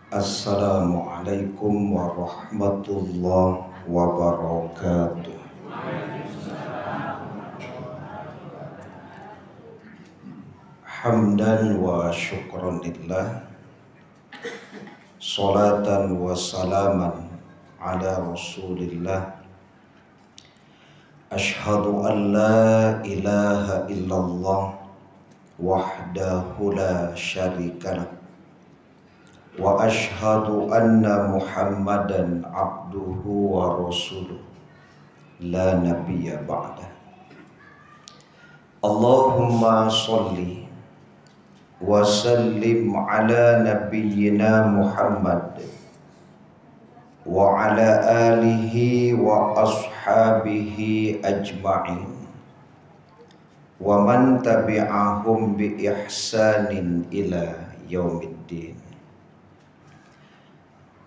Assalamualaikum warahmatullahi wabarakatuh. Hamdan wa syukran lillah, salatan wa salaman ala rasulillah. Ashhadu an la ilaha illallah wahdahu la syarikalah, wa ashhadu anna Muhammadan abduhu wa rasuluh la nabiyya ba'dah. Allahumma sholli wa sallim ala nabiyyina Muhammad wa ala alihi wa ashabihi ajma'in wa man tabi'ahum bi ihsanin ila yaumiddin.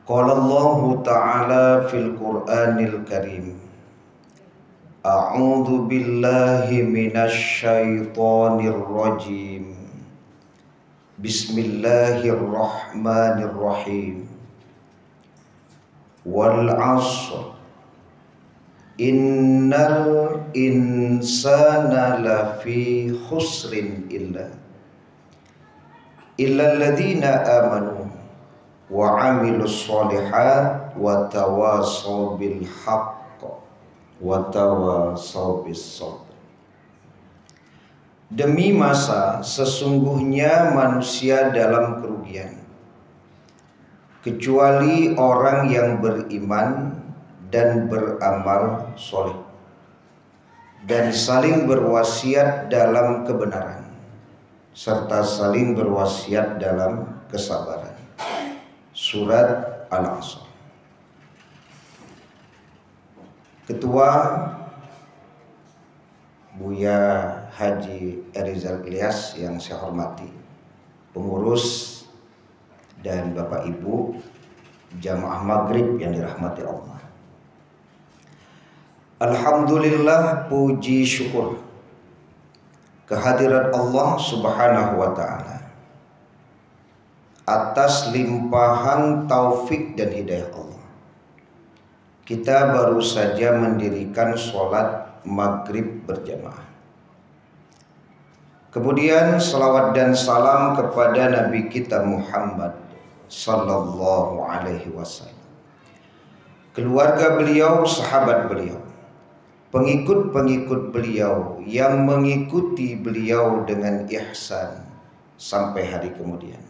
Qala Allah Ta'ala fil Qur'anil Karim, A'udzu billahi minasy syaithanir rajim. Bismillahirrahmanirrahim. Wal 'ashr innal insana lafi khusrin illa alladziina amanu wa 'amilus sholihat wa tawasaw bil haqq wa tawasaw bis sabr. Demi masa sesungguhnya manusia dalam kerugian, kecuali orang yang beriman dan beramal soleh dan saling berwasiat dalam kebenaran serta saling berwasiat dalam kesabaran. Surat Al-Asr. Ketua Buya Haji Erizal Ilyas yang saya hormati, pengurus dan Bapak Ibu jamaah maghrib yang dirahmati Allah. Alhamdulillah, puji syukur kehadirat Allah Subhanahu wa Ta'ala atas limpahan taufik dan hidayah Allah. Kita baru saja mendirikan sholat maghrib berjamaah. Kemudian salawat dan salam kepada Nabi kita Muhammad sallallahu alaihi wasallam, keluarga beliau, sahabat beliau, pengikut-pengikut beliau yang mengikuti beliau dengan ihsan sampai hari kemudian.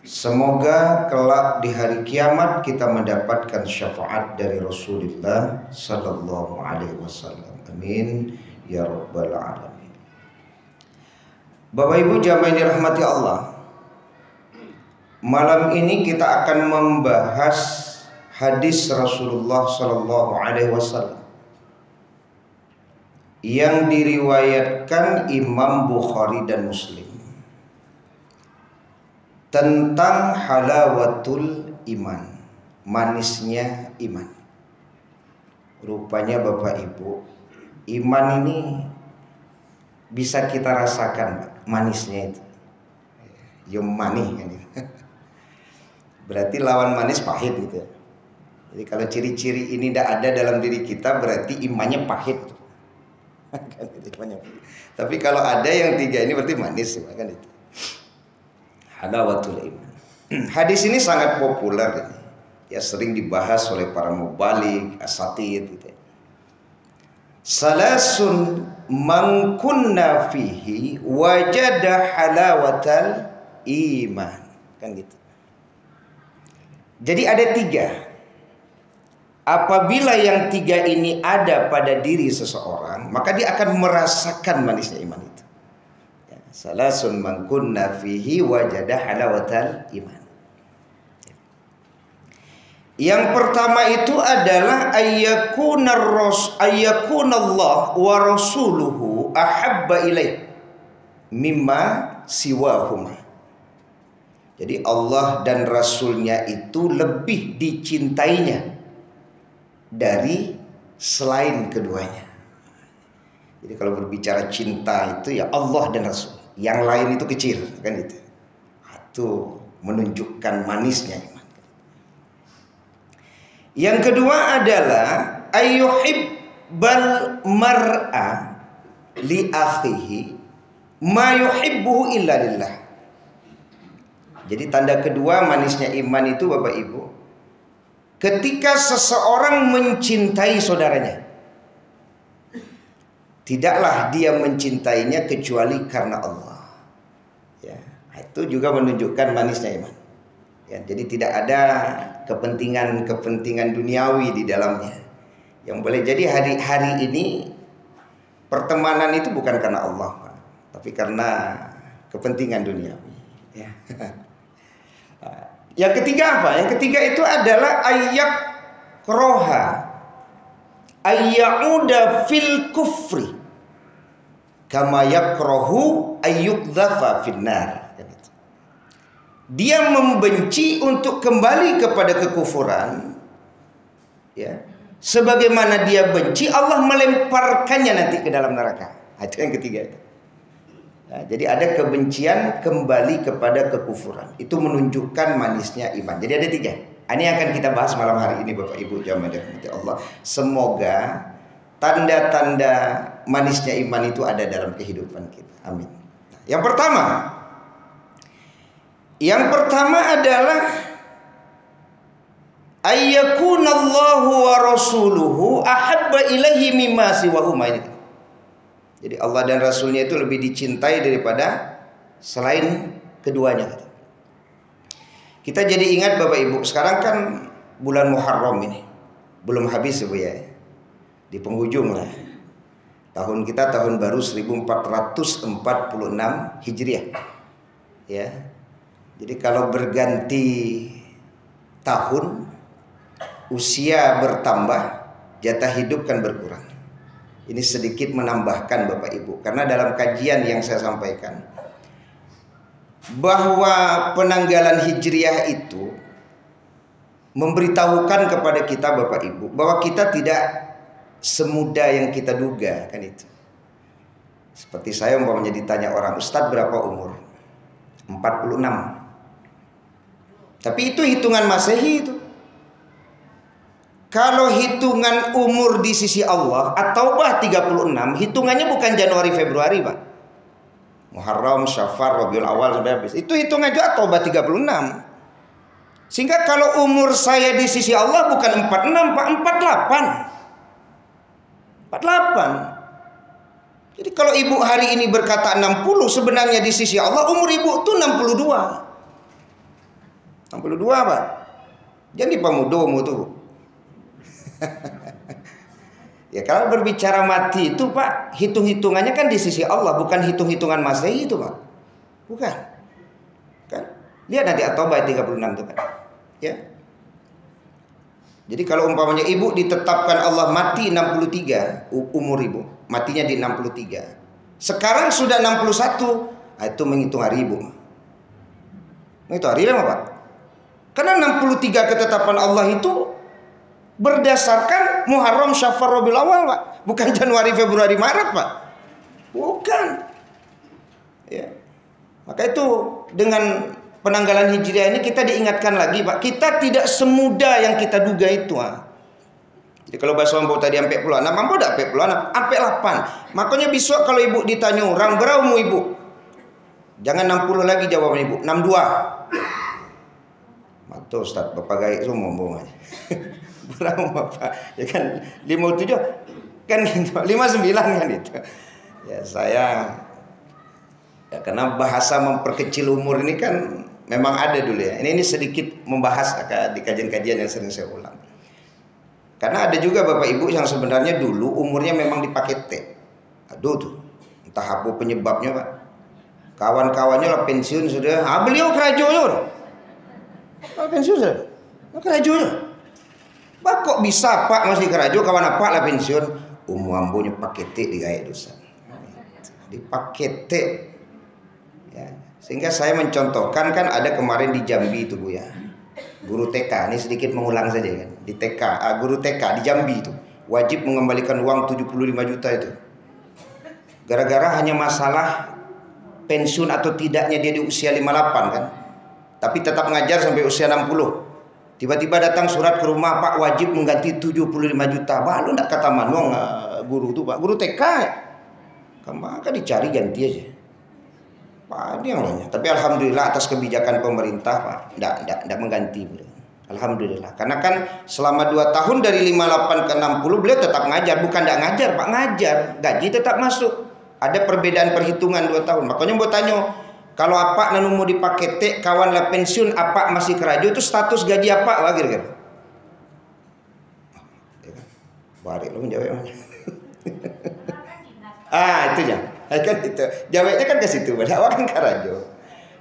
Semoga kelak di hari kiamat kita mendapatkan syafaat dari Rasulullah sallallahu alaihi wasallam. Amin ya rabbal alamin. Bapak Ibu jamaah yang dirahmati Allah, malam ini kita akan membahas hadis Rasulullah sallallahu alaihi wasallam yang diriwayatkan Imam Bukhari dan Muslim tentang halawatul iman, manisnya iman. Rupanya Bapak Ibu, iman ini bisa kita rasakan manisnya itu. Yum manis kan. Berarti lawan manis pahit gitu. Jadi kalau ciri-ciri ini tidak ada dalam diri kita, berarti imannya pahit. Tapi kalau ada yang tiga ini berarti manis, kan itu. Halawatul iman. Hadis ini sangat populer, ya, sering dibahas oleh para mubalik, asatid gitu. Salasun man kunna fihi wajada halawatal iman, kan gitu. Jadi ada tiga. Apabila yang tiga ini ada pada diri seseorang, maka dia akan merasakan manisnya iman itu. Salasun man kunna fihi wajada halawatal iman. Yang pertama itu adalah ayyakunallah wa rasuluhu ahabba ilaih mimma siwahuma. Jadi Allah dan Rasulnya itu lebih dicintainya dari selain keduanya. Jadi kalau berbicara cinta itu ya Allah dan Rasul. yang lain itu kecil, kan itu. Itu menunjukkan manisnya iman. Yang kedua adalah ayyuhibbal mar'a li akhihi ma yuhibbuhu illa lillah. Jadi tanda kedua manisnya iman itu Bapak Ibu, ketika seseorang mencintai saudaranya, tidaklah dia mencintainya kecuali karena Allah. Ya, itu juga menunjukkan manisnya iman. Ya, jadi tidak ada kepentingan duniawi di dalamnya. Yang boleh jadi hari ini pertemanan itu bukan karena Allah, Pak, tapi karena kepentingan duniawi. Ya. Yang ketiga apa? Yang ketiga itu adalah ayyak roha ayyauda fil kufri kama yakrohu ayyukdhafa finnar. Dia membenci untuk kembali kepada kekufuran, ya, sebagaimana dia benci Allah melemparkannya nanti ke dalam neraka. Itu yang ketiga. Nah, jadi ada kebencian kembali kepada kekufuran. Itu menunjukkan manisnya iman. Jadi ada tiga. Ini yang akan kita bahas malam hari ini Bapak Ibu jamaah dirahmati Allah. Semoga tanda-tanda manisnya iman itu ada dalam kehidupan kita. Amin. Yang pertama adalah ayyakunallahu wa rasuluhu ahabba ilaihi mimma siwahuma. Jadi Allah dan Rasulnya itu lebih dicintai daripada selain keduanya. Kita jadi ingat Bapak Ibu, sekarang kan bulan Muharram ini belum habis ya Bu ya, di penghujung lah. Tahun kita tahun baru 1446 Hijriah. Ya. Jadi kalau berganti tahun, usia bertambah, jatah hidup kan berkurang. Ini sedikit menambahkan Bapak Ibu, karena dalam kajian yang saya sampaikan bahwa penanggalan Hijriah itu memberitahukan kepada kita Bapak Ibu bahwa kita tidak semudah yang kita duga, kan itu. Seperti saya umpamanya ditanya orang, Ustadz berapa umur? 46. Tapi itu hitungan Masehi itu. Kalau hitungan umur di sisi Allah, At-Taubah 36, hitungannya bukan Januari Februari, Pak. Muharram, Syafar, Rabiul Awal sampai habis. Itu hitungan juga At-Taubah 36. Sehingga kalau umur saya di sisi Allah bukan 46, Pak, 48. Jadi kalau ibu hari ini berkata 60, sebenarnya di sisi Allah umur ibu itu 62. 62, Pak. Jadi pemudomu tuh. Ya kalau berbicara mati itu Pak, hitung-hitungannya kan di sisi Allah, bukan hitung-hitungan Masehi itu Pak. Bukan. Kan? Lihat nanti At-Taubah 36 itu kan. Ya. Jadi kalau umpamanya ibu ditetapkan Allah mati 63 umur ibu, matinya di 63. Sekarang sudah 61, nah itu menghitung hari ibu. Menghitung hari lama Pak. Karena 63 ketetapan Allah itu berdasarkan Muharram, Syafar, Rabiul Awal, Pak. Bukan Januari, Februari, Maret, Pak. Bukan. Ya. Maka itu dengan penanggalan Hijriah ini kita diingatkan lagi, Pak. Kita tidak semudah yang kita duga itu, Pak. Jadi kalau bahasa Mampu tadi sampai puluhan, nah mampu tak sampai puluhan, sampai 8. Makanya besok kalau ibu ditanya orang, berapa umur ibu? Jangan 60 lagi jawaban ibu, 62. Matuh Ustaz, Bapak gaik semua bohong aja. Berapa Bapak? Ya kan 57 kan gitu, 59 kan itu. Ya saya ya, karena bahasa memperkecil umur ini kan memang ada dulu ya. Ini sedikit membahas di kajian-kajian yang sering saya ulang. Karena ada juga Bapak Ibu yang sebenarnya dulu umurnya memang dipakai T. Aduh tuh, entah apa penyebabnya Pak. Kawan-kawannya lah pensiun sudah. Beliau kerajuan. Pensiun sudah. Kerajuan. Pak kok bisa Pak masih kerajuan, kawan apa lah pensiun? Ambonya pakai T digaya dosa. Dipakai T. Ya. Sehingga saya mencontohkan kan ada kemarin di Jambi itu Bu ya. Guru TK, ini sedikit mengulang saja kan. Di TK, guru TK di Jambi itu wajib mengembalikan uang 75 juta itu. Gara-gara hanya masalah pensiun atau tidaknya dia di usia 58 kan. Tapi tetap ngajar sampai usia 60. Tiba-tiba datang surat ke rumah, Pak wajib mengganti 75 juta. Pak lu enggak kata manuang guru tuh Pak, guru TK ya. Maka dicari ganti aja. Pak dia yang lainnya. Tapi alhamdulillah atas kebijakan pemerintah Pak, enggak mengganti beliau. Alhamdulillah. Karena kan selama 2 tahun dari 58 ke 60 beliau tetap ngajar, bukan enggak ngajar Pak, ngajar. Gaji tetap masuk. Ada perbedaan perhitungan 2 tahun. Makanya mau tanya, kalau apa nanu mau dipakai kawan lah pensiun apa masih kerajo itu status gaji apa wah kira-kira. Balik lo menjawab. Itu ya. Kan itu. Jawabnya kan ke situ, padahal kan kerajo.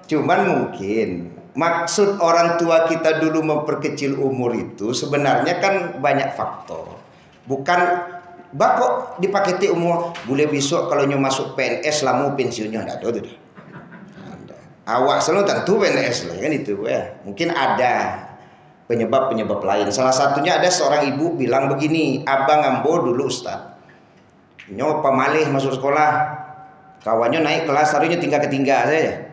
Cuman mungkin maksud orang tua kita dulu memperkecil umur itu sebenarnya kan banyak faktor. Bukan kok dipakai umur boleh besok kalau nyu masuk PNS lamu pensiunnya enggak ada tuh. Awak selalu tentu PNS lah kan itu ya. Mungkin ada penyebab lain. Salah satunya ada seorang ibu bilang begini, abang ambo dulu Ustaz. Nyo pemalih masuk sekolah. Kawannya naik kelas harusnya tinggal saja.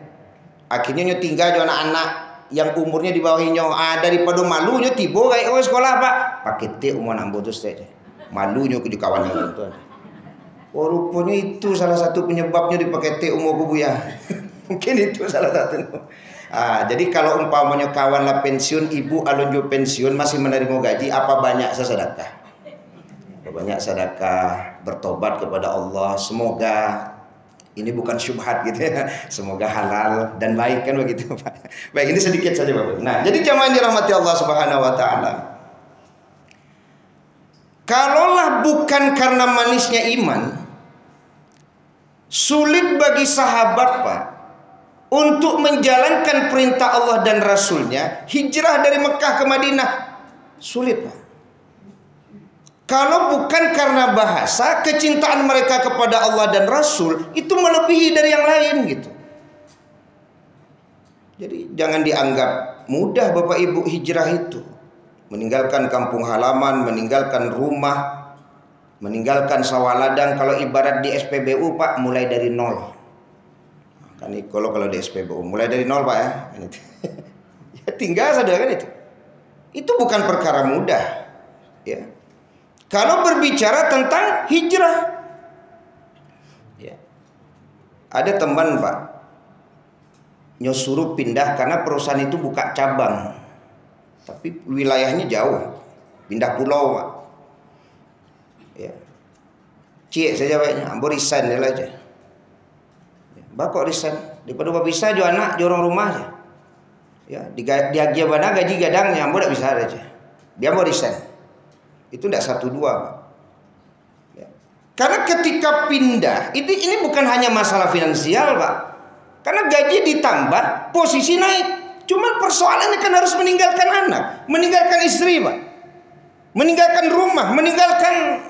Akhirnya nyo tinggal jo anak-anak yang umurnya di bawah nyo. Daripada malunya tibo kayak sekolah Pak. Pakai T umur ambo tuh saja. Malunya di kawannya gitu. Oh rupanya itu salah satu penyebabnya dipakai T umur kubu ya. Mungkin itu salah satu. Jadi kalau umpamanya kawan lah pensiun, ibu alunjo pensiun masih menerima gaji, apa banyak sedekah? Banyak sedekah, bertobat kepada Allah. Semoga ini bukan syubhat gitu ya. Semoga halal dan baik kan begitu Pak. Baik, ini sedikit saja Bapak. Nah, jadi jamaah yang dirahmati Allah Subhanahu wa taala. Kalaulah bukan karena manisnya iman, sulit bagi sahabat Pak untuk menjalankan perintah Allah dan Rasulnya, hijrah dari Mekah ke Madinah. Sulit Pak. Kalau bukan karena bahasa, kecintaan mereka kepada Allah dan Rasul itu melebihi dari yang lain gitu. Jadi jangan dianggap mudah Bapak Ibu hijrah itu. Meninggalkan kampung halaman, meninggalkan rumah, meninggalkan sawah ladang. Kalau ibarat di SPBU Pak, mulai dari nol. Kan kalau di SPBU mulai dari nol Pak ya. Ya tinggal saja kan itu. Itu bukan perkara mudah. Ya. Kalau berbicara tentang hijrah, ya. Ada teman Pak, nyuruh pindah karena perusahaan itu buka cabang, tapi wilayahnya jauh, pindah pulau Pak. Ya. Cik saja Pak, ambo resign dia aja. Bakok resign, daripada Bapak bisa jo anak, jo orang rumah aja. Ya, digaji mana gaji gadangnya, ambo tidak bisa aja. Dia mau resign. Itu tidak 1-2 Pak. Ya. Karena ketika pindah, ini bukan hanya masalah finansial Pak. Karena gaji ditambah, posisi naik. Cuman persoalannya kan harus meninggalkan anak, meninggalkan istri Pak, meninggalkan rumah, meninggalkan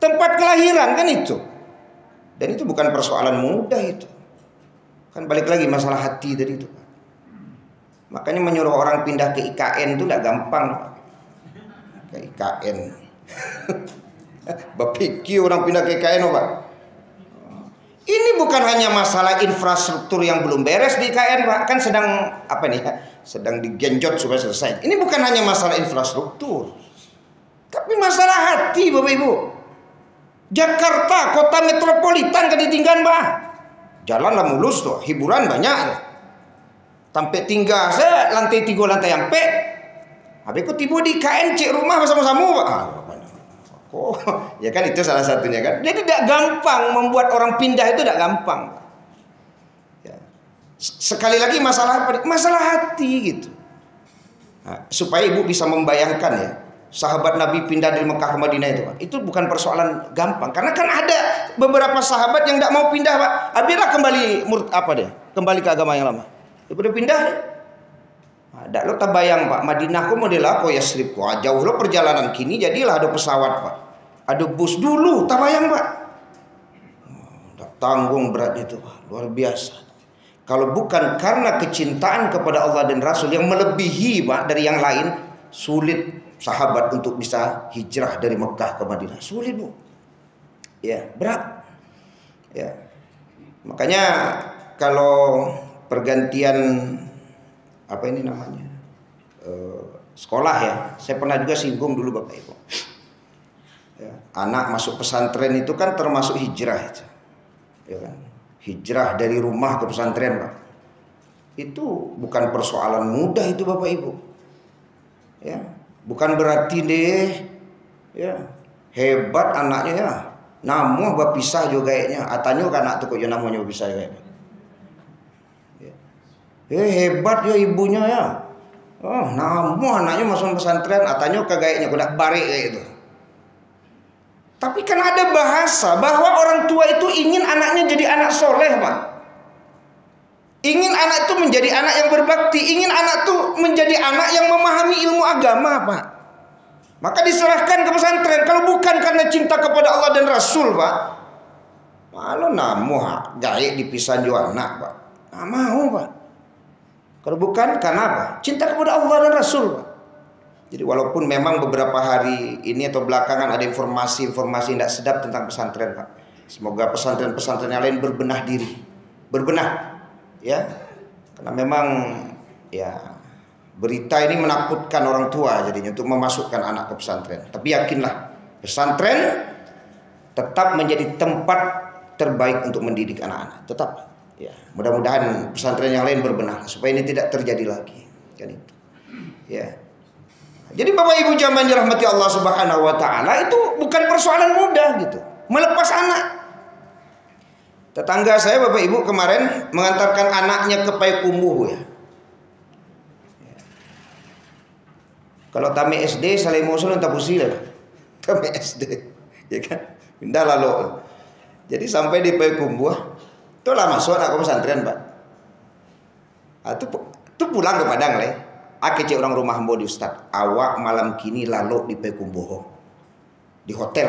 tempat kelahiran kan itu. Dan itu bukan persoalan mudah itu. Kan balik lagi masalah hati tadi itu Pak. Makanya menyuruh orang pindah ke IKN itu tidak gampang Pak. Ke IKN. Berpikir orang pindah ke IKN Pak. Ini bukan hanya masalah infrastruktur yang belum beres di IKN Pak. Kan sedang sedang digenjot supaya selesai. Ini bukan hanya masalah infrastruktur, tapi masalah hati Bapak Ibu. Jakarta kota metropolitan ketinggalan Pak. Jalanlah mulus tuh, hiburan banyak. Sampai tinggal saya lantai 3 lantai sampai. Habis itu tiba di KN cek rumah bersama-sama Pak. Ya kan itu salah satunya kan. Jadi tidak gampang membuat orang pindah itu tidak gampang. Ya. Sekali lagi masalah apa? Masalah hati gitu. Nah, supaya ibu bisa membayangkan ya, sahabat Nabi pindah dari Mekah ke Madinah itu Pak. Itu bukan persoalan gampang. Karena kan ada beberapa sahabat yang tidak mau pindah Pak. Habislah kembali ke agama yang lama. Daripada pindah. Ada lo tabayang Pak, Madinah ko model aku ya Yasrib ko jauh lo perjalanan kini jadilah ada pesawat Pak, ada bus dulu tabayang Pak. Tanggung berat itu Pak, luar biasa. Kalau bukan karena kecintaan kepada Allah dan Rasul yang melebihi Pak dari yang lain, sulit sahabat untuk bisa hijrah dari Mekah ke Madinah, sulit Bu. Ya berat. Ya makanya kalau pergantian apa ini namanya sekolah ya, saya pernah juga singgung dulu Bapak Ibu. Ya, anak masuk pesantren itu kan termasuk hijrah itu, ya kan? Hijrah dari rumah ke pesantren Pak. Itu bukan persoalan mudah itu Bapak Ibu. Ya, bukan berarti deh ya hebat anaknya ya. Namuh bapisah juga kayaknya. Atanyo kan anak tuh kok namanya bapisah kayak. Ya. Hebat ya ibunya ya. Oh, namuh anaknya masuk pesantren, atanyo kagaknya kudak barik kayak itu. Tapi kan ada bahasa bahwa orang tua itu ingin anaknya jadi anak soleh Pak. Ingin anak itu menjadi anak yang berbakti, ingin anak itu menjadi anak yang memahami ilmu agama Pak. Maka diserahkan ke pesantren. Kalau bukan karena cinta kepada Allah dan Rasul Pak, malu namuh gaik dipisah juga anak Pak. Nggak mau Pak. Kalau bukan karena apa? Cinta kepada Allah dan Rasul Pak. Jadi walaupun memang beberapa hari ini atau belakangan ada informasi-informasi tidak sedap tentang pesantren Pak. Semoga pesantren-pesantren yang lain berbenah diri. Berbenah ya. Karena memang ya berita ini menakutkan orang tua jadinya untuk memasukkan anak ke pesantren. Tapi yakinlah pesantren tetap menjadi tempat terbaik untuk mendidik anak-anak. Tetap ya. Mudah-mudahan pesantren yang lain berbenah supaya ini tidak terjadi lagi. Kan itu. Ya. Jadi Bapak Ibu jamaah dirahmati Allah Subhanahu wa taala, itu bukan persoalan mudah gitu. Melepas anak. Tetangga saya Bapak Ibu kemarin mengantarkan anaknya ke Payakumbuh ya. Kalau tami SD salai musul entah pusila. Tami SD ya kan. Pindah lalu. Jadi sampai di Payakumbuh, itu lah masuk anak ke pesantren Pak. Itu pulang ke Padang lah. Cek orang rumah hamba di Ustaz, awak malam kini lalu di Payakumbuh di hotel.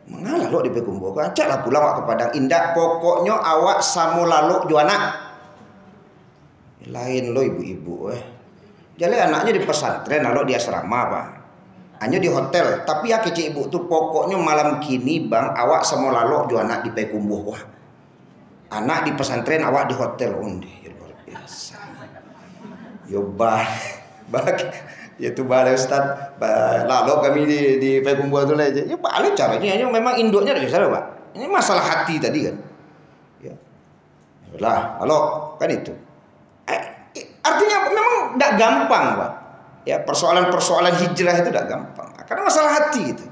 Mengalah lo di Payakumbuh, acak lah pulang awak ke Padang. Indah pokoknya awak samu lalu juana. Lain lo ibu-ibu Jadi anaknya di pesantren lalu di asrama Pak. Hanya di hotel, tapi ya kecik ibu tuh pokoknya malam kini bang awak samu lalu juana di Payakumbuh wah. Anak di pesantren awak di hotel undi. Ya luar biasa. Yo itu balai Ustaz lalu kami di Payakumbuh itu aja ya balik caranya memang induknya dari sana Pak. Ini masalah hati tadi kan ya lah halo kan itu artinya memang tidak gampang Pak ya, persoalan hijrah itu tidak gampang karena masalah hati gitu.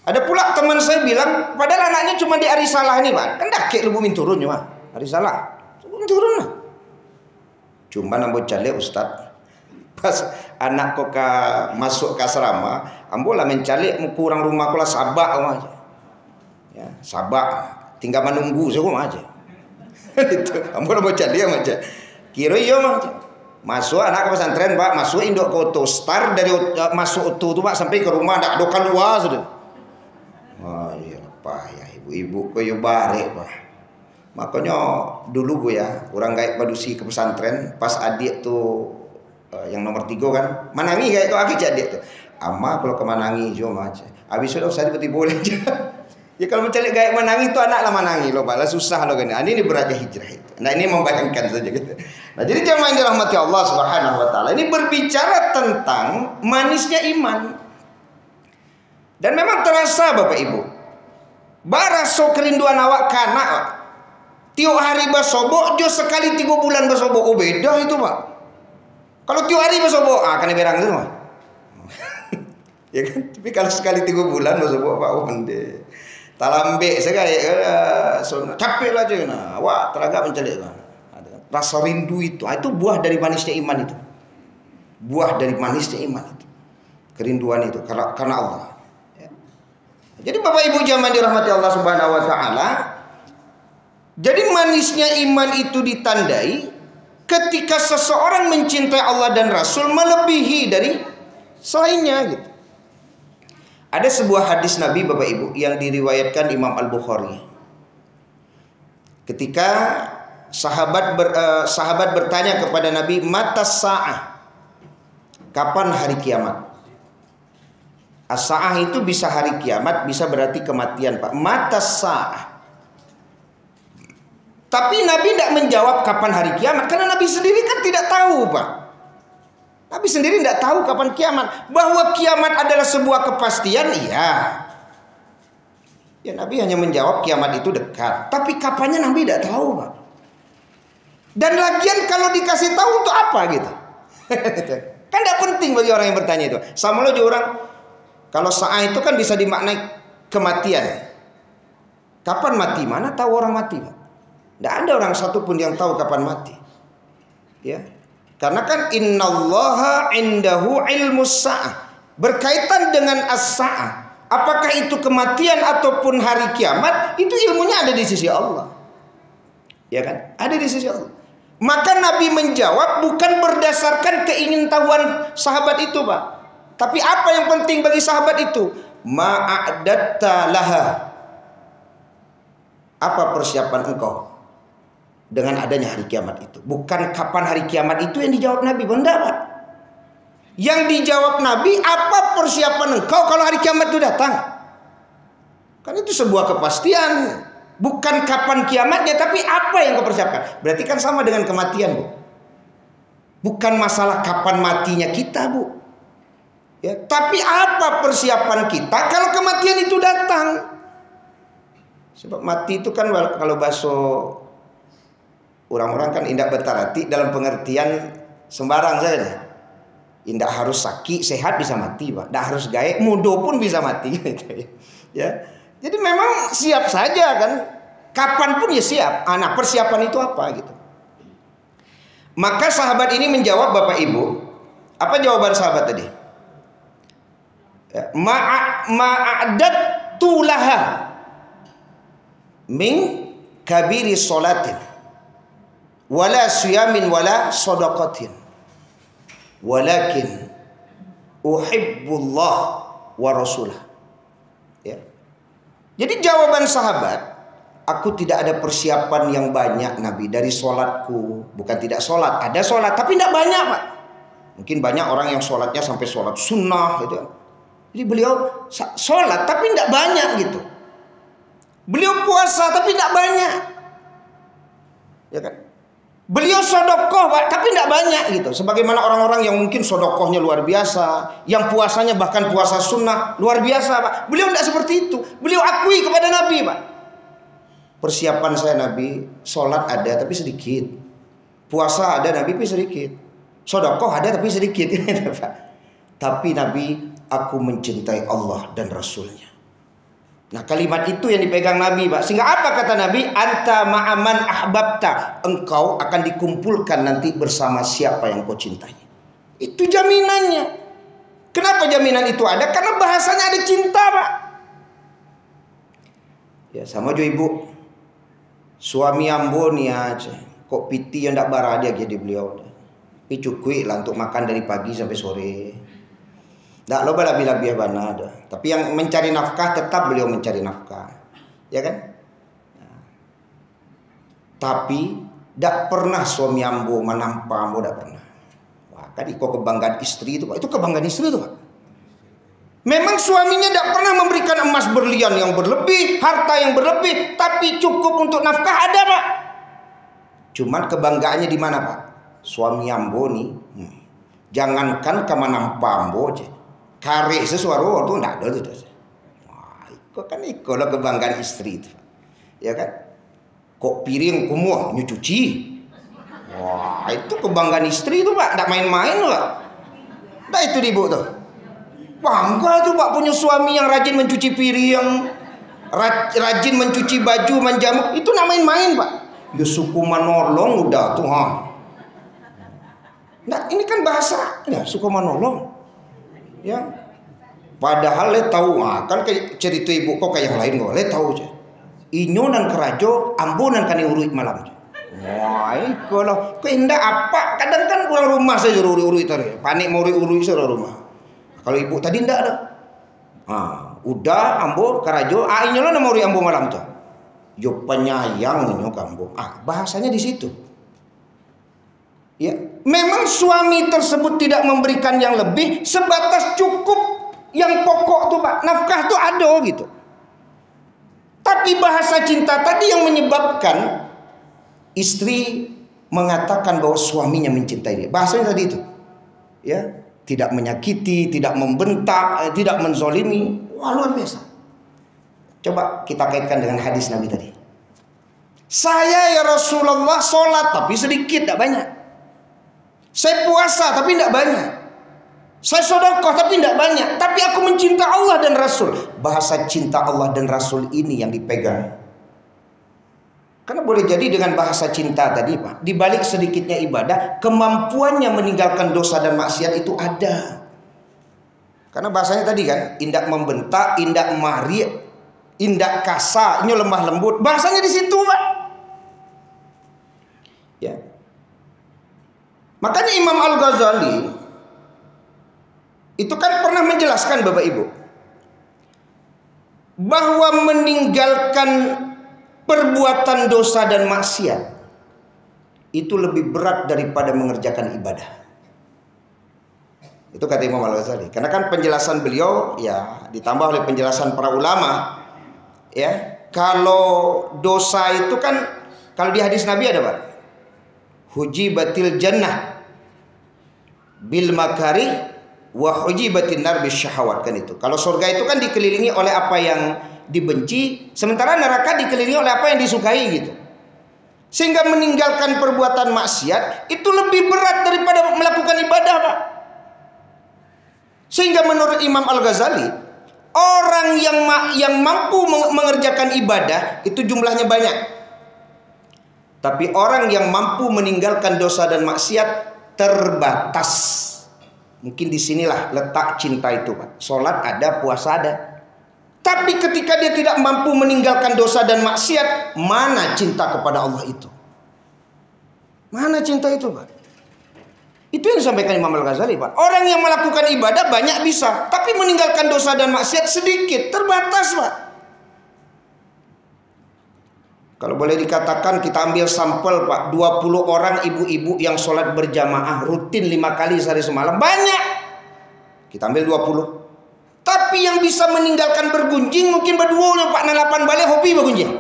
Ada pula teman saya bilang padahal anaknya cuma di Arisalah nih Pak, kan dak kayak lubumin turun ya Pak. Arisalah turun lah. Cuma nambah cale Ustaz pas anak kok masuk ke asrama ambola mencalik kurang rumah kula sabak aja ya sabak tinggal menunggu semua aja itu ambola mau calik aja kira iya mah masuk anak ke pesantren Pak, masuk induk koto start dari masuk tuh Pak sampai ke rumah ndak ada keluar sudah. Wah iya Pak ya ibu-ibu koyo bare Pak. Makanya dulu Bu ya, orang gaib padusi ke pesantren pas adik tuh yang nomor 3 kan, Manangi kayak itu akhir adik tuh. Ama kalau ke Manangi cuma aja. Habis itu saya seperti boleh aja. Ya kalau mencari gaib Manangi itu anak lah Manangi loh Pak, lah susah loh kan. Ini beratnya hijrah itu. Nah ini membayangkan saja gitu. Nah jadi jemaah yang dirahmati Allah Subhanahu wa taala, ini berbicara tentang manisnya iman. Dan memang terasa Bapak Ibu. Baraso kerinduan awak kana tiap hari basobok, jo sekali 3 bulan basobok. Oh beda itu Pak. Kalau tiap hari basobok, kan berang itu mah. Ya kan? Tapi kalau sekali 3 bulan basobok Pak onde. Talambe sekali capek lah je nah. Wah, teraga mencari kan. Rasa rindu itu buah dari manisnya iman itu. Buah dari manisnya iman itu. Kerinduan itu karena Allah. Ya. Jadi Bapak Ibu jamaah dirahmati Allah Subhanahu wa taala, jadi manisnya iman itu ditandai ketika seseorang mencintai Allah dan Rasul melebihi dari selainnya gitu. Ada sebuah hadis Nabi Bapak Ibu yang diriwayatkan Imam Al-Bukhari. Ketika sahabat bertanya kepada Nabi, "Matas sa'ah?" Kapan hari kiamat? As-sa'ah itu bisa hari kiamat, bisa berarti kematian, Pak. Matas sa'ah. Tapi Nabi tidak menjawab kapan hari kiamat, karena Nabi sendiri kan tidak tahu, Pak. Nabi sendiri tidak tahu kapan kiamat. Bahwa kiamat adalah sebuah kepastian, iya. Ya, Nabi hanya menjawab kiamat itu dekat. Tapi kapannya Nabi tidak tahu, Pak. Dan lagian kalau dikasih tahu untuk apa gitu? Kan tidak penting bagi orang yang bertanya itu. Sama lo juga orang, kalau sa'ah itu kan bisa dimaknai kematian. Kapan mati? Mana tahu orang mati, Pak? Tidak ada orang satupun yang tahu kapan mati. Ya, karena kan innallaha indahu ilmus sa'ah. Berkaitan dengan as-sa'ah. Apakah itu kematian ataupun hari kiamat, itu ilmunya ada di sisi Allah. Ya kan? Ada di sisi Allah. Maka Nabi menjawab bukan berdasarkan keingintahuan sahabat itu, Pak. Tapi apa yang penting bagi sahabat itu? Ma'adatta laha. Apa persiapan engkau dengan adanya hari kiamat itu? Bukan kapan hari kiamat itu yang dijawab Nabi, benar, Pak. Yang dijawab Nabi, apa persiapan engkau kalau hari kiamat itu datang? Kan itu sebuah kepastian. Bukan kapan kiamatnya, tapi apa yang kau persiapkan. Berarti kan sama dengan kematian, Bu. Bukan masalah kapan matinya kita, Bu. Ya, tapi apa persiapan kita kalau kematian itu datang? Sebab mati itu kan kalau bahasa orang-orang kan indak betarati dalam pengertian sembarang saja. Indak harus sakit, sehat bisa mati, Pak. Indak harus gaek, mudo pun bisa mati. Ya. Jadi memang siap saja kan. Kapan pun ya siap. Nah, persiapan itu apa gitu. Maka sahabat ini menjawab, Bapak Ibu. Apa jawaban sahabat tadi? Ma'adat tulaha min kabiri sholatin wala siyamin wala sadaqatin walakin uhibbullah wa rasulah. Ya. Jadi jawaban sahabat, aku tidak ada persiapan yang banyak Nabi dari sholatku. Bukan tidak sholat, ada sholat tapi tidak banyak, Pak. Mungkin banyak orang yang sholatnya sampai sholat sunnah gitu. Jadi beliau sholat tapi tidak banyak gitu. Beliau puasa tapi tidak banyak, ya kan? Beliau sodokoh, Pak, tapi tidak banyak gitu. Sebagaimana orang-orang yang mungkin sodokohnya luar biasa, yang puasanya bahkan puasa sunnah luar biasa, Pak. Beliau tidak seperti itu. Beliau akui kepada Nabi, Pak. Persiapan saya Nabi, sholat ada tapi sedikit, puasa ada Nabi tapi sedikit, sodokoh ada tapi sedikit, Pak. Tapi Nabi, aku mencintai Allah dan Rasulnya. Nah, kalimat itu yang dipegang Nabi, Pak. Sehingga apa kata Nabi? Anta ma'aman ahbabta. Engkau akan dikumpulkan nanti bersama siapa yang kau cintai. Itu jaminannya. Kenapa jaminan itu ada? Karena bahasanya ada cinta, Pak. Ya, sama jo ibu. Suami ambo nih aja. Kok piti yang tak baradia jadi beliau. Tapi cukup lah untuk makan dari pagi sampai sore. Tak loba labi-labi abana ada. Tapi yang mencari nafkah tetap beliau mencari nafkah, ya kan? Nah. Tapi tak pernah suami ambo menampa ambo, tak pernah. Wah, kan itu kebanggaan istri itu, Pak. Itu kebanggaan istri itu, Pak. Memang suaminya tak pernah memberikan emas berlian yang berlebih, harta yang berlebih, tapi cukup untuk nafkah ada, Pak. Cuman kebanggaannya di mana, Pak? Suami ambo nih, jangankan kemanampa ambo aja. Kare sesuatu itu tidak ada itu. Wah, itu kan itulah kebanggaan istri itu, ya kan? Kok piring kumuh nyuci? Wah, itu kebanggaan istri itu, Pak. Tidak main-main, Pak. Nah itu ibu tuh. Bangga tuh, Pak, punya suami yang rajin mencuci piring, rajin mencuci baju, menjamu. Itu tidak main-main, Pak. Ya suku manolong udah tuh, ha. Nah ini kan bahasa, ya suku manolong. Ya, padahal le tahu kan kayak cerita ibu kok kayak yang lain kok le tahu aja. Inyo nan kerajo, ambunan kan urut malam. Wah, kalau keindah apa? Kadang kan pulang rumah saya suruh urut tadi. Panik mau urut suruh rumah. Kalau ibu tadi ndak ada. Udah ambo kerajo, inyo lah mau urut ambo malam tuh. Yo penyayang inyo kambo. Bahasanya di situ. Ya, memang suami tersebut tidak memberikan yang lebih, sebatas cukup yang pokok tuh, Pak. Nafkah tuh ada gitu. Tapi bahasa cinta tadi yang menyebabkan istri mengatakan bahwa suaminya mencintai dia. Bahasanya tadi itu. Ya, tidak menyakiti, tidak membentak, tidak menzolimi. Wah, luar biasa. Coba kita kaitkan dengan hadis Nabi tadi. Saya ya Rasulullah sholat tapi sedikit, tidak banyak. Saya puasa tapi tidak banyak. Saya sedekah tapi tidak banyak. Tapi aku mencinta Allah dan Rasul. Bahasa cinta Allah dan Rasul ini yang dipegang. Karena boleh jadi dengan bahasa cinta tadi Pak, di balik sedikitnya ibadah, kemampuannya meninggalkan dosa dan maksiat itu ada. Karena bahasanya tadi kan, indak membentak, indak mari, indak kasar, ini lemah lembut. Bahasanya di situ Pak. Ya. Makanya Imam Al-Ghazali itu kan pernah menjelaskan Bapak Ibu, bahwa meninggalkan perbuatan dosa dan maksiat itu lebih berat daripada mengerjakan ibadah. Itu kata Imam Al-Ghazali. Karena kan penjelasan beliau ya ditambah oleh penjelasan para ulama. Ya, kalau dosa itu kan, kalau di hadis Nabi ada Pak, hujibatil jannah bil makari wa hujibatin nar bis syahawat, kan itu. Kalau surga itu kan dikelilingi oleh apa yang dibenci, sementara neraka dikelilingi oleh apa yang disukai gitu. Sehingga meninggalkan perbuatan maksiat itu lebih berat daripada melakukan ibadah Pak. Sehingga menurut Imam Al-Ghazali, orang yang mampu mengerjakan ibadah itu jumlahnya banyak. Tapi orang yang mampu meninggalkan dosa dan maksiat terbatas. Mungkin disinilah letak cinta itu Pak. Sholat ada, puasa ada. Tapi ketika dia tidak mampu meninggalkan dosa dan maksiat, mana cinta kepada Allah itu? Mana cinta itu Pak? Itu yang disampaikan Imam Al-Ghazali Pak. Orang yang melakukan ibadah banyak bisa, tapi meninggalkan dosa dan maksiat sedikit, terbatas Pak. Kalau boleh dikatakan kita ambil sampel Pak, 20 orang ibu-ibu yang sholat berjamaah rutin 5 kali sehari semalam, banyak. Kita ambil 20. Tapi yang bisa meninggalkan bergunjing mungkin berdua Pak, 8 balik hobi bergunjing.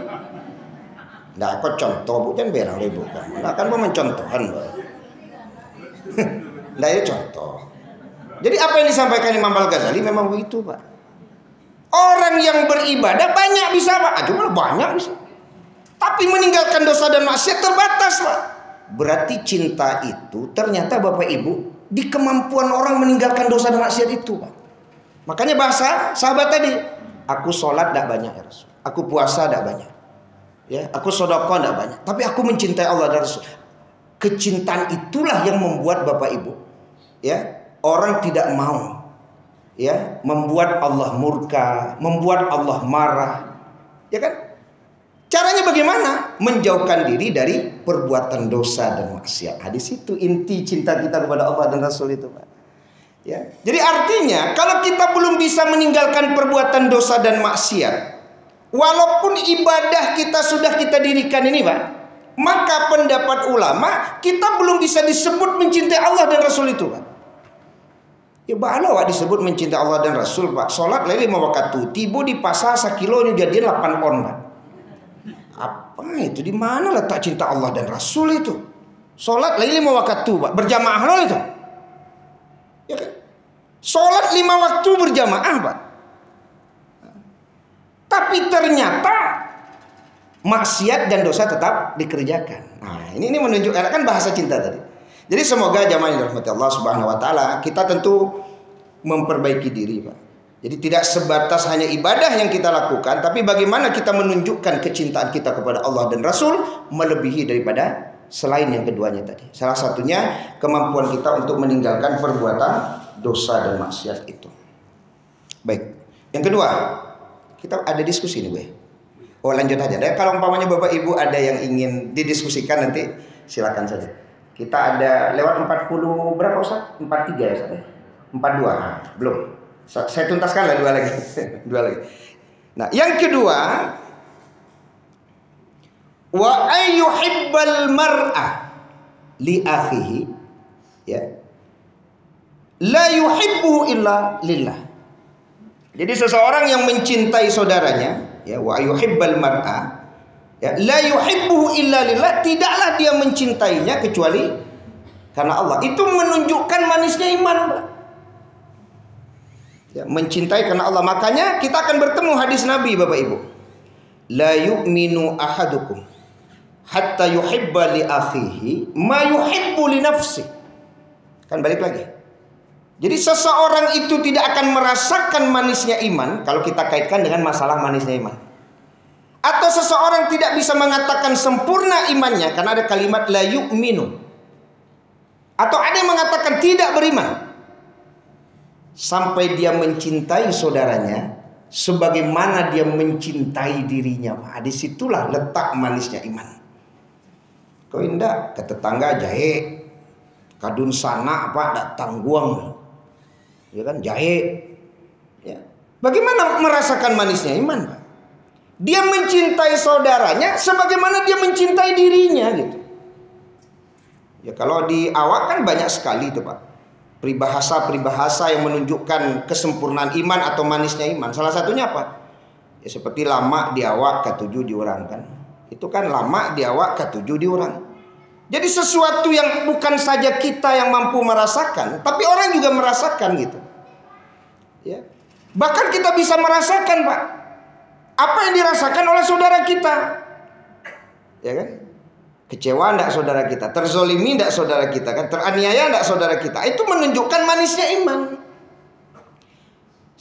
Nggak, kok contoh bukan berang ribu kan. Nggak kan mau mencontohan Pak. Nggak, ya contoh. Jadi apa yang disampaikan Imam Al-Ghazali memang begitu Pak. Orang yang beribadah banyak bisa Pak. Cuma banyak bisa. Tapi meninggalkan dosa dan maksiat terbatas Pak. Berarti cinta itu ternyata Bapak Ibu di kemampuan orang meninggalkan dosa dan maksiat itu Pak. Makanya bahasa sahabat tadi, aku sholat tidak banyak ya Rasul, aku puasa tidak banyak, ya, aku sedekah tidak banyak, tapi aku mencintai Allah dan Rasul. Kecintaan itulah yang membuat Bapak Ibu, ya, orang tidak mau, ya, membuat Allah murka, membuat Allah marah, ya kan? Caranya bagaimana? Menjauhkan diri dari perbuatan dosa dan maksiat. Hadis itu inti cinta kita kepada Allah dan Rasul itu Pak. Ya. Jadi artinya kalau kita belum bisa meninggalkan perbuatan dosa dan maksiat, walaupun ibadah kita sudah kita dirikan ini Pak, maka pendapat ulama kita belum bisa disebut mencintai Allah dan Rasul itu Pak. Ya bahalo Pak disebut mencintai Allah dan Rasul Pak. Sholat lain 5 waktu, tiba di pasar 1 kilo ini jadi 8 on Pak. Apa itu? Di mana letak cinta Allah dan Rasul itu? Sholat lain 5 waktu Pak, berjamaah loh itu. Ya kan? Sholat 5 waktu berjamaah Pak. Tapi ternyata maksiat dan dosa tetap dikerjakan. Nah ini menunjukkan kan bahasa cinta tadi. Jadi semoga jamaah yang dirahmati Allah Subhanahu Wa Taala, kita tentu memperbaiki diri Pak. Jadi tidak sebatas hanya ibadah yang kita lakukan, tapi bagaimana kita menunjukkan kecintaan kita kepada Allah dan Rasul melebihi daripada selain yang keduanya tadi. Salah satunya kemampuan kita untuk meninggalkan perbuatan dosa dan maksiat itu. Baik. Yang kedua, kita ada diskusi nih, Boy. Oh, lanjut aja. Dan kalau umpamanya Bapak Ibu ada yang ingin didiskusikan nanti silakan saja. Kita ada lewat 40 berapa Ustaz? 43 ya Ustaz? 42. Nah, belum. Saya tuntaskan lah 2 lagi. 2 lagi. Nah, yang kedua, wa ayyuhibbal mar'a li akhihi, ya, la yuhibbuhu illa lillah. Jadi seseorang yang mencintai saudaranya, ya, wa ayyuhibbal mar'a, Ya, la yuhibbuhu illa lillah, tidaklah dia mencintainya kecuali karena Allah. Itu menunjukkan manisnya iman, Pak. Ya, mencintai karena Allah. Makanya kita akan bertemu hadis Nabi, Bapak Ibu. La yu'minu ahadukum hatta yuhibba li akhihi ma yuhibbu li nafsi. Kan balik lagi. Jadi seseorang itu tidak akan merasakan manisnya iman kalau kita kaitkan dengan masalah manisnya iman. Atau seseorang tidak bisa mengatakan sempurna imannya karena ada kalimat la yu'minu. Atau ada yang mengatakan tidak beriman sampai dia mencintai saudaranya sebagaimana dia mencintai dirinya. Di situlah letak manisnya iman. Kau indah ke tetangga jahe, kadun sana Pak datang guang, ya kan jahe. Ya. Bagaimana merasakan manisnya iman, Pak? Dia mencintai saudaranya sebagaimana dia mencintai dirinya gitu. Ya kalau di awak kan banyak sekali itu, Pak. Peribahasa-peribahasa yang menunjukkan kesempurnaan iman atau manisnya iman. Salah satunya apa? Ya seperti lama di awak ketujuh diurang kan. Itu kan lama di awak ketujuh diurang. Jadi sesuatu yang bukan saja kita yang mampu merasakan, tapi orang juga merasakan gitu. Ya. Bahkan kita bisa merasakan, Pak, apa yang dirasakan oleh saudara kita. Ya kan? Kecewa enggak saudara kita? Terzolimi enggak saudara kita? Kan teraniaya enggak saudara kita? Itu menunjukkan manisnya iman.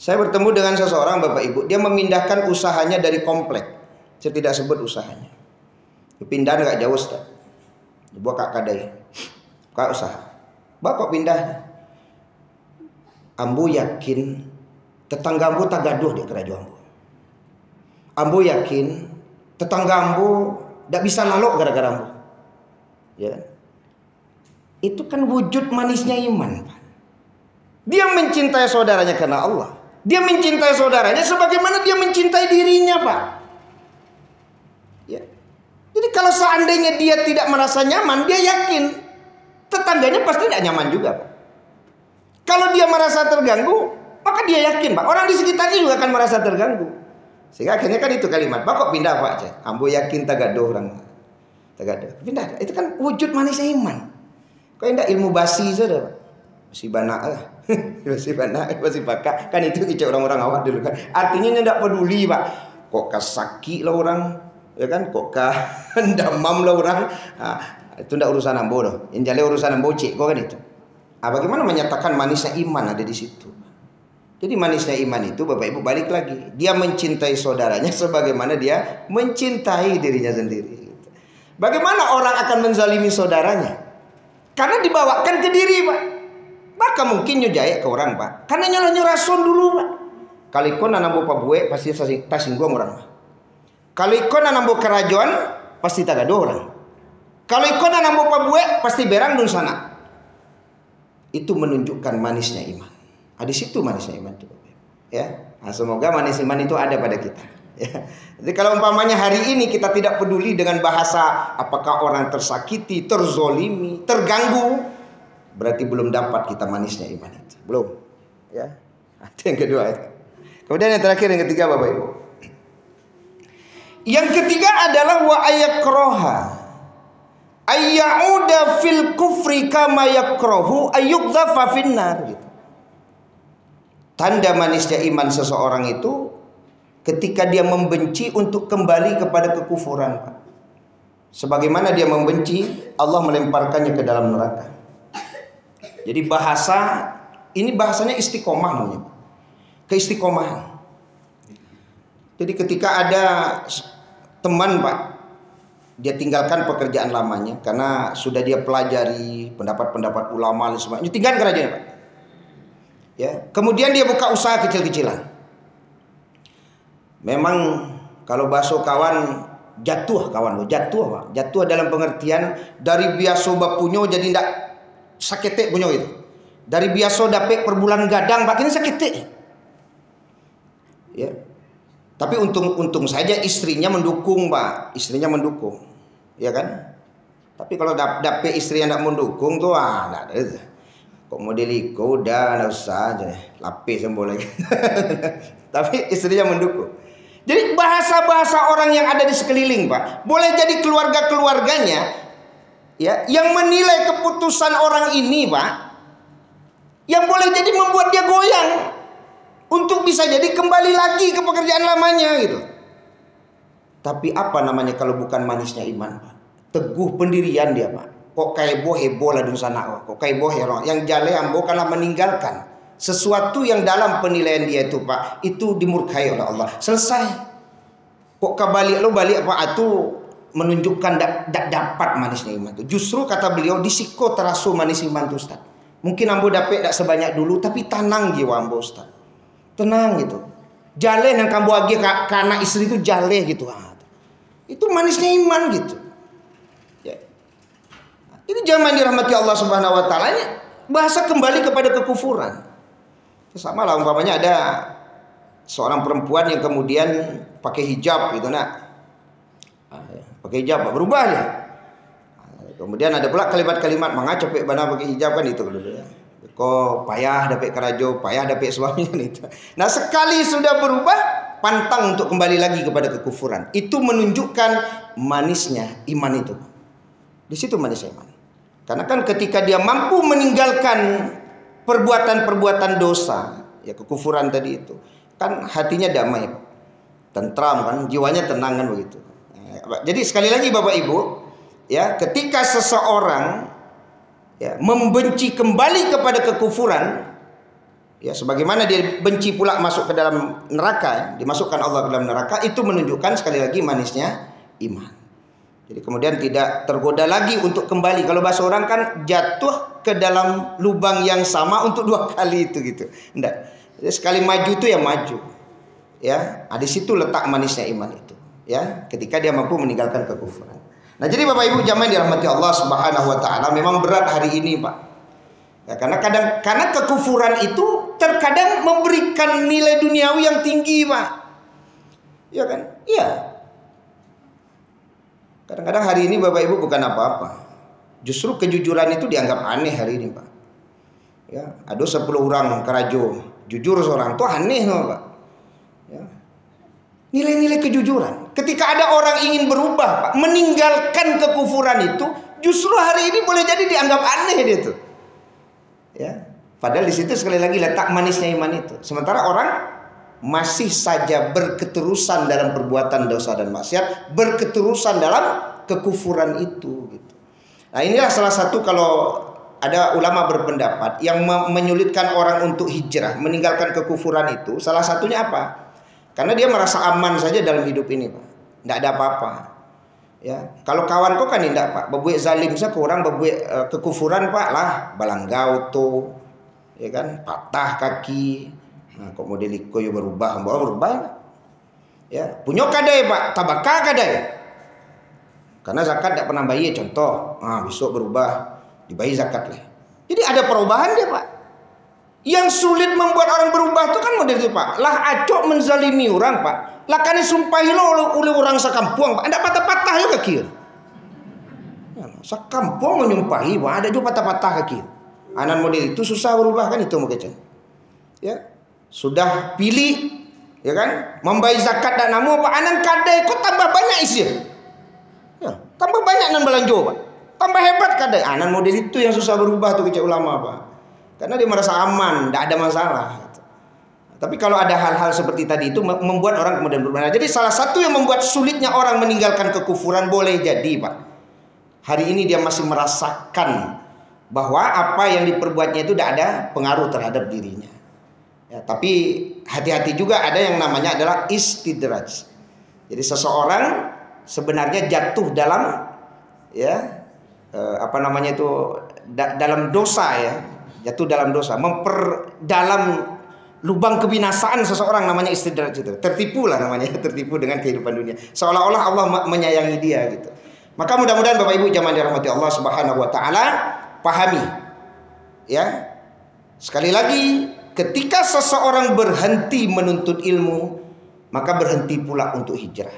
Saya bertemu dengan seseorang, Bapak Ibu, dia memindahkan usahanya dari komplek. Saya tidak sebut usahanya. Pindah enggak jauh, Ustaz. Buat Kak Kadai. Kak usaha. Bapak pindah. Ambo yakin tetangga ambo tak gaduh di kerajaan ambo. Ambo yakin tetangga ambo tidak bisa lalok gara-gara ambo. Ya. Itu kan wujud manisnya iman, Pak. Dia mencintai saudaranya karena Allah. Dia mencintai saudaranya sebagaimana dia mencintai dirinya, Pak. Ya. Jadi kalau seandainya dia tidak merasa nyaman, dia yakin tetangganya pasti tidak nyaman juga, Pak. Kalau dia merasa terganggu, maka dia yakin, Pak, orang di sekitarnya juga akan merasa terganggu. Sehingga akhirnya kan itu kalimat, Pak kok pindah Pak aja. Ambo yakin tagado orang. Tagado. Pindah. Itu kan wujud manisnya iman. Kok enggak ilmu basi saja, Pak. Masih banak lah. Masih banak, masih pakak. Kan itu kicau orang-orang awak dulu kan. Artinya enggak peduli, Pak. Kok kasaki lah orang, ya kan? Kok damam lah orang. Nah, itu enggak urusan ambo doh. Yang jale urusan ambo cik kok kan itu. Bagaimana menyatakan manisnya iman ada di situ. Jadi manisnya iman itu, Bapak Ibu, balik lagi. Dia mencintai saudaranya sebagaimana dia mencintai dirinya sendiri. Bagaimana orang akan menzalimi saudaranya? Karena dibawakan ke diri, Pak. Maka mungkin nyujaya ke orang, Pak. Karena nyala-nyala rason dulu, Pak. Kaliko nanambo pabue pasti tasingguang orang, Pak. Kaliko nanambo kerajaan pasti tagado orang. Kaliko nanambo pabue pasti berang dun sana. Itu menunjukkan manisnya iman. Di situ manisnya iman itu, ya. Nah, semoga manis iman itu ada pada kita. Ya. Jadi kalau umpamanya hari ini kita tidak peduli dengan bahasa apakah orang tersakiti, terzolimi, terganggu, berarti belum dapat kita manisnya iman itu. Belum. Ya. Itu yang kedua. Kemudian yang terakhir, yang ketiga, Bapak Ibu. Yang ketiga adalah wa ayakraha ayyauda fil kufri kama yakrahu ayyuqdhafa finnar gitu. Tanda manisnya iman seseorang itu ketika dia membenci untuk kembali kepada kekufuran, Pak. Sebagaimana dia membenci, Allah melemparkannya ke dalam neraka. Jadi ini bahasanya istiqomah namanya. Keistiqomahan. Jadi ketika ada teman, Pak, dia tinggalkan pekerjaan lamanya karena sudah dia pelajari pendapat-pendapat ulama dan sebagainya, tinggalkan kerajaan, Pak. Ya, kemudian dia buka usaha kecil-kecilan. Memang kalau bahasa kawan jatuh, kawan lo jatuh, Pak. Jatuh dalam pengertian dari biasa bapunyo jadi ndak sakete punyo itu. Dari biasa dapet per bulan gadang, Pak, ini sakete. Ya. Tapi untung saja istrinya mendukung, Pak. Istrinya mendukung. Ya kan? Tapi kalau dapet istri yang ndak mendukung tuh enggak ada. Kok model iko udah enggak usah aja lapis yang boleh. Tapi istrinya mendukung. Jadi bahasa-bahasa orang yang ada di sekeliling, Pak, boleh jadi keluarga-keluarganya ya yang menilai keputusan orang ini, Pak, yang boleh jadi membuat dia goyang untuk bisa jadi kembali lagi ke pekerjaan lamanya gitu. Tapi apa namanya kalau bukan manisnya iman, Pak? Teguh pendirian dia, Pak. Kok kayak boh heboh lah dun sana, kok kayak boh ya, yang jale ambo karena meninggalkan sesuatu yang dalam penilaian dia itu, Pak, itu dimurkai oleh Allah. Selesai. Kok kebalik lo balik apa itu menunjukkan tak dapat manisnya iman itu. Justru kata beliau disiko terasu manis iman itu, Ustaz. Mungkin ambo dapat tak sebanyak dulu, tapi tenang jiwa ambo, Ustaz. Tenang gitu. Jale yang kamu agi karena istri itu jale gitu. Itu manisnya iman gitu. Ya. Ini zaman dirahmati Allah Subhanahu wa taala, ini bahasa kembali kepada kekufuran. Sama lah umpamanya ada seorang perempuan yang kemudian pakai hijab gitu, nak. Pakai hijab berubah dia. Kemudian ada pula kalimat-kalimat mengacau pek bana pakai hijab kan itu dulu ya. Kok payah dapat kerajo, payah dapat suaminya itu. Nah, sekali sudah berubah, pantang untuk kembali lagi kepada kekufuran. Itu menunjukkan manisnya iman itu. Di situ manisnya iman. Karena kan ketika dia mampu meninggalkan perbuatan-perbuatan dosa, ya kekufuran tadi itu, kan hatinya damai, tentram kan, jiwanya tenang kan begitu. Jadi sekali lagi Bapak Ibu, ya ketika seseorang ya membenci kembali kepada kekufuran, ya sebagaimana dia benci pula masuk ke dalam neraka, dimasukkan Allah ke dalam neraka, itu menunjukkan sekali lagi manisnya iman. Jadi kemudian tidak tergoda lagi untuk kembali. Kalau bahasa orang kan jatuh ke dalam lubang yang sama untuk 2 kali itu gitu. Enggak. Jadi sekali maju itu ya maju. Ya, di situ letak manisnya iman itu. Ya, ketika dia mampu meninggalkan kekufuran. Nah, jadi Bapak Ibu jamaah dirahmati Allah Subhanahu wa taala, memang berat hari ini, Pak. Ya, karena kekufuran itu terkadang memberikan nilai duniawi yang tinggi, Pak. Ya kan? Iya. Kadang-kadang hari ini Bapak Ibu bukan apa-apa. Justru kejujuran itu dianggap aneh hari ini, Pak. Ya, ada 10 orang kerajo, jujur seorang itu aneh, Pak. Ya. Nilai-nilai kejujuran. Ketika ada orang ingin berubah, Pak, meninggalkan kekufuran itu, justru hari ini boleh jadi dianggap aneh dia itu. Ya. Padahal di situ sekali lagi letak manisnya iman itu. Sementara orang masih saja berketerusan dalam perbuatan dosa dan maksiat, berketerusan dalam kekufuran itu gitu. Nah, inilah salah satu kalau ada ulama berpendapat yang menyulitkan orang untuk hijrah, meninggalkan kekufuran itu, salah satunya apa? Karena dia merasa aman saja dalam hidup ini, Pak. Tidak ada apa-apa. Ya, kalau kawan kau kan tidak, Pak. Berbuat zalim saja orang berbuat kekufuran, Pak, lah balanggau tuh. Ya kan, patah kaki. Nah, kok model iko yo berubah, berubah. Ya, punya kadai, Pak, tabaka kadai. Karena zakat tidak pernah bayar contoh. Nah, besok berubah, dibayar zakat lah. Jadi ada perubahan dia, Pak. Yang sulit membuat orang berubah itu kan model itu, Pak. Lah acok menzalimi orang, Pak. Lah kan disumpahi lo oleh orang sekampung, Pak. Ada patah-patah ya kaki. Ya, sekampung menyumpahi, Pak. Ada juga patah-patah kaki. Anan model itu susah berubah kan itu mungkin. Ya. Sudah pilih, ya kan, membayar zakat dan namu Pak, anan kadai kok tambah banyak isi. Ya, tambah banyak nan belanjo, Pak. Tambah hebat kadai. Anan model itu yang susah berubah tuh kecil ulama, Pak. Karena dia merasa aman, tidak ada masalah. Tapi kalau ada hal-hal seperti tadi itu membuat orang kemudian berubah. Jadi salah satu yang membuat sulitnya orang meninggalkan kekufuran boleh jadi, Pak, hari ini dia masih merasakan bahwa apa yang diperbuatnya itu tidak ada pengaruh terhadap dirinya. Ya, tapi hati-hati juga ada yang namanya adalah istidraj. Jadi seseorang sebenarnya jatuh dalam ya dalam dosa ya, jatuh dalam dosa, memperdalam lubang kebinasaan seseorang namanya istidraj itu. Tertipu lah namanya, tertipu dengan kehidupan dunia. Seolah-olah Allah menyayangi dia gitu. Maka mudah-mudahan Bapak Ibu jamaah dirahmati Allah Subhanahu wa taala pahami ya. Sekali lagi, ketika seseorang berhenti menuntut ilmu, maka berhenti pula untuk hijrah.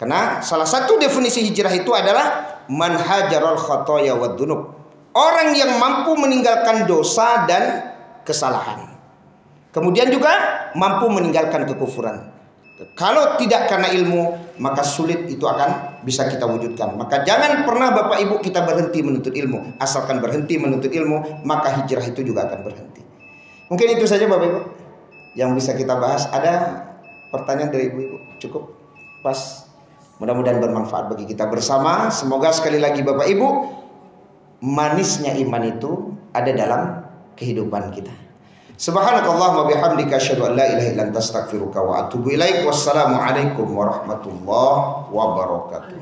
Karena salah satu definisi hijrah itu adalah manhajarul khotoya wad dunub. Orang yang mampu meninggalkan dosa dan kesalahan. Kemudian juga mampu meninggalkan kekufuran. Kalau tidak karena ilmu, maka sulit itu akan bisa kita wujudkan. Maka jangan pernah Bapak Ibu kita berhenti menuntut ilmu. Asalkan berhenti menuntut ilmu, maka hijrah itu juga akan berhenti. Mungkin itu saja Bapak Ibu yang bisa kita bahas. Ada pertanyaan dari Ibu-Ibu? Cukup? Pas? Mudah-mudahan bermanfaat bagi kita bersama. Semoga sekali lagi Bapak Ibu, manisnya iman itu ada dalam kehidupan kita. Subhanakallahumma bihamdika asyhadu an la ilaha illa anta astaghfiruka wa atubu ilaik. Wassalamu alaikum warahmatullahi wabarakatuh.